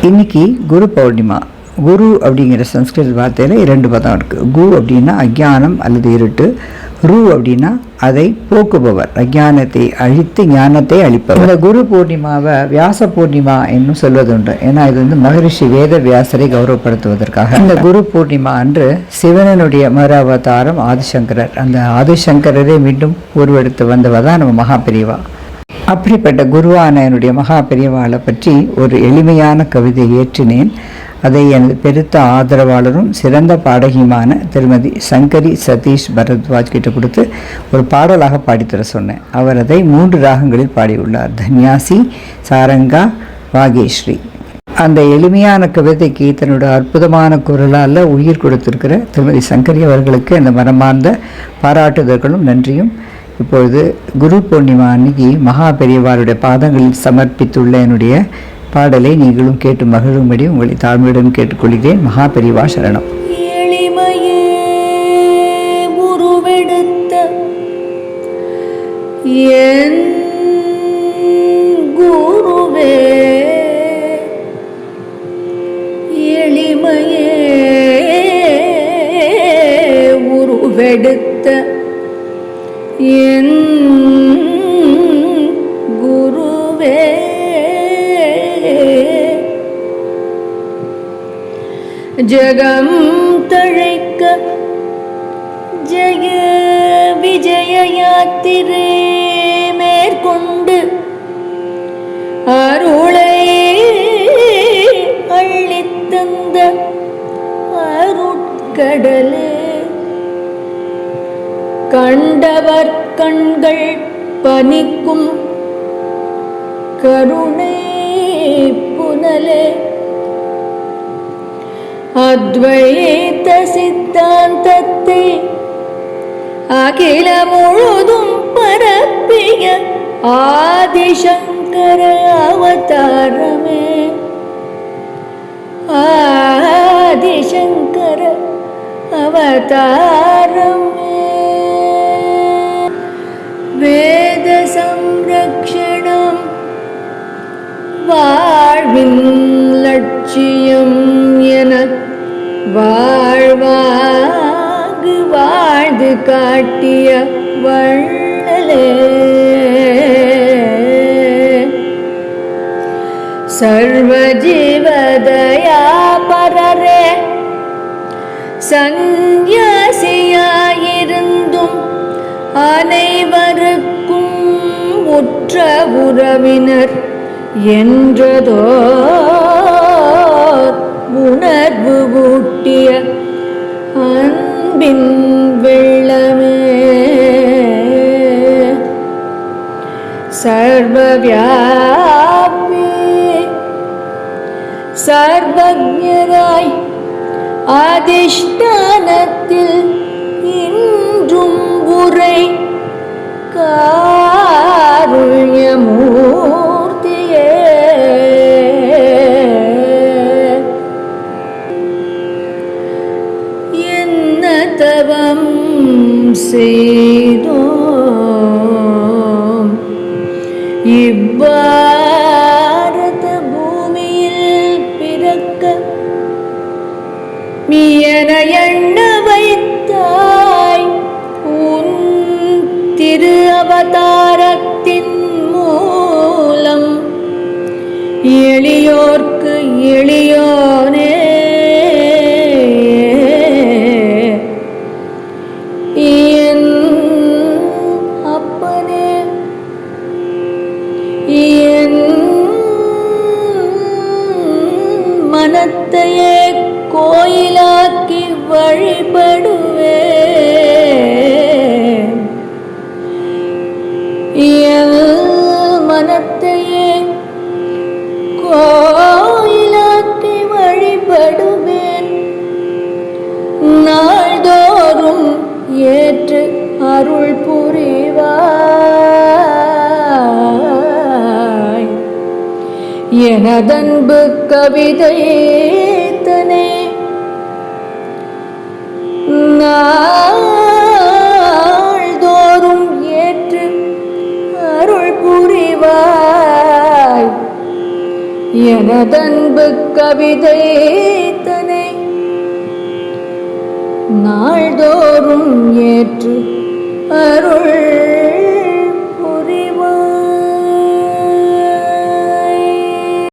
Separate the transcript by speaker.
Speaker 1: இன்னைக்கு குரு பௌர்ணிமா. குரு அப்படிங்கிற சம்ஸ்கிருத வார்த்தையில் 2 பதம் இருக்குது. கு அப்படின்னா அஜ்ஞானம் அல்லது இருட்டு, ரு அப்படின்னா அதை போக்குபவர், அஜ்ஞானத்தை அழித்து ஞானத்தை அளிப்பவர். இந்த குரு பூர்ணிமாவை வியாச பூர்ணிமா என்னும் சொல்வதுண்டு. ஏன்னா இது மகரிஷி வேத வியாசரை கௌரவப்படுத்துவதற்காக. இந்த குரு பூர்ணிமா அன்று சிவனனுடைய மறு அவதாரம் ஆதிசங்கரர். அந்த ஆதிசங்கரரை மீண்டும் உருவெடுத்து வந்தவ தான் நம்ம மகாபெரிவா. அப்படிப்பட்ட குருவான என்னுடைய மகா பெரியவாளை பற்றி ஒரு எளிமையான கவிதை ஏற்றினேன். அதை எனது பெருத்த ஆதரவாளரும் சிறந்த பாடகியுமான திருமதி சங்கரி சதீஷ் பரத்வாஜ் கிட்ட கொடுத்து ஒரு பாடலாக பாடித்தர சொன்னேன். அவர் அதை 3 ராகங்களில் பாடியுள்ளார்: தன்யாசி, சாரங்கா, வாகேஸ்ரீ. அந்த எளிமையான கவிதைக்கு தன்னோட அற்புதமான குரலால் உயிர் கொடுத்திருக்கிற திருமதி சங்கரி அவர்களுக்கு அந்த மனமார்ந்த பாராட்டுதல்களும் நன்றியும். இப்பொழுது குரு பூர்ணிமா அன்னைக்கு மகா பெரியவாருடைய பாதங்களில் சமர்ப்பித்துள்ள என்னுடைய பாடலை நீங்களும் கேட்டு மகிழும்படி உங்களை தாழ்மையுடன் கேட்டுக்கொள்கிறேன். மகா பெரியவா சரணம்.
Speaker 2: எளிமையே உருவெடுத்த என் குருவே, எளிமையே உருவெடுத்த என் குருவே, ஜகம் தழைக்க ஜெய விஜய யாத்திரை மேற்கொண்டு அருளை அள்ளித்தந்த அருட்கடலே, கண்டவர் கண்கள் பனிக்கும் கருணை புனலே, அத்வைத சித்தாந்தத்தை அகில முழுதும் பரப்பிய ஆதிசங்கர அவதாரமே, ஆதிசங்கர அவதாரமே. வேத சம்ரக்ஷணம் வாழ்வின் லட்சியம் என வாழ்வாங்கு வாழ்ந்து காட்டிய வள்ளலே, சர்வ ஜீவதயாபரரே, சந்நியாசியாயிருந்தும் அனைவருக்கும் உற்ற உறவினர் என்றதோ உணர்வு ஊட்டிய அன்பின் வெள்ளமே, சர்வவியாபி சர்வஜராய் அதிஷ்டானத்தில் இன்றும் உரை காருண்யமூர்த்தியே, என்ன தவம் செய்தோம் இவ்வாரத பூமியில் பிறக்க, மீயன எண்ண வைத்தாய் உன் திரு அவதாரத்தின் மூலம், எளியோர்க்கு எளியோனே, என் அப்பனே, என் மனத்தையே கோயிலாக்கி வழிபடுவே, என் மனத்தையே கோயிலாக்கி வழிபடுவேன், நாள்தோறும் ஏற்று அருள் புரிவாய், எனதன்பு கவிதை தனே நாள்தோறும் ஏற்று அருள் புரிவாய், எனதன்பு கவிதை தனை நாள்தோறும் ஏற்று